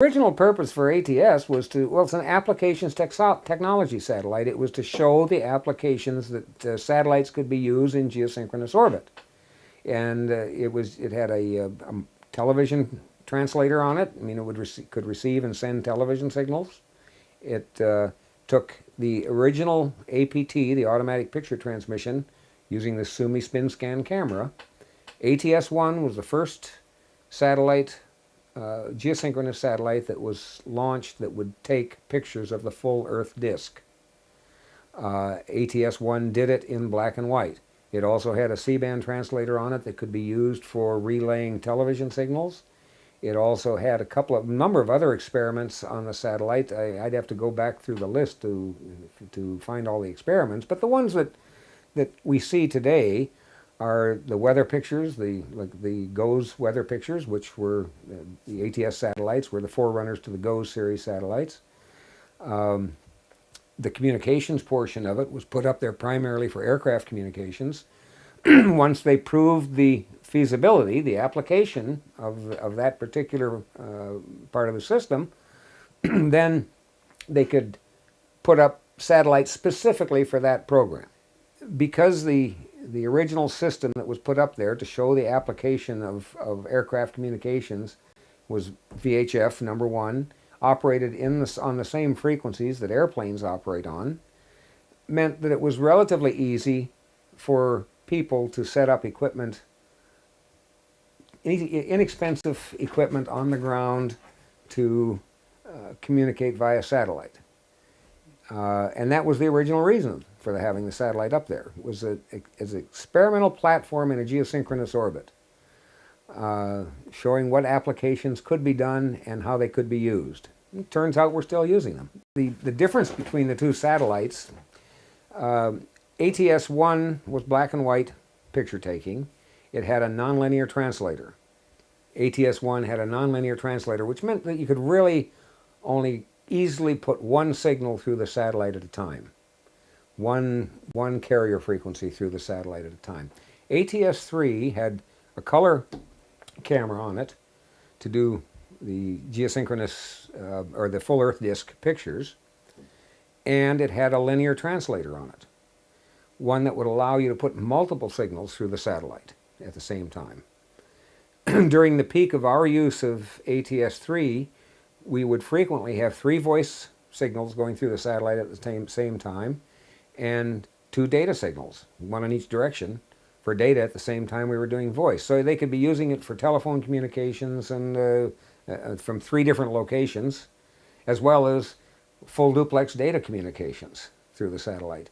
Original purpose for ATS was to, well, it's an applications technology satellite. It was to show the applications that satellites could be used in geosynchronous orbit. And it had a television translator on it. I mean, it could receive and send television signals. It took the original APT, the automatic picture transmission, using the Sumi spin scan camera. ATS-1 was the first satellite, geosynchronous satellite that was launched that would take pictures of the full Earth disk. ATS-1 did it in black and white. It also had a C-band translator on it that could be used for relaying television signals. It also had a number of other experiments on the satellite. I'd have to go back through the list to find all the experiments, but the ones that we see today are the weather pictures, the GOES weather pictures, which were the ATS satellites, were the forerunners to the GOES series satellites. The communications portion of it was put up there primarily for aircraft communications. Once they proved the feasibility, the application of that particular part of the system, then they could put up satellites specifically for that program. Because the original system that was put up there to show the application of aircraft communications was VHF #1, operated on the same frequencies that airplanes operate on, meant that it was relatively easy for people to set up equipment, inexpensive equipment on the ground to communicate via satellite. And that was the original reason for having the satellite up there. It was as an experimental platform in a geosynchronous orbit, showing what applications could be done and how they could be used. It turns out we're still using them. The difference between the two satellites, ATS-1 was black and white picture taking. It had a nonlinear translator. ATS-1 had a nonlinear translator, which meant that you could really only easily put one signal through the satellite at a time. One carrier frequency through the satellite at a time. ATS-3 had a color camera on it to do the geosynchronous or the full Earth disk pictures, and it had a linear translator on it, one that would allow you to put multiple signals through the satellite at the same time. During the peak of our use of ATS-3, we would frequently have 3 voice signals going through the satellite at the same time, and 2 data signals, one in each direction, for data at the same time we were doing voice. So they could be using it for telephone communications and from 3 different locations, as well as full duplex data communications through the satellite.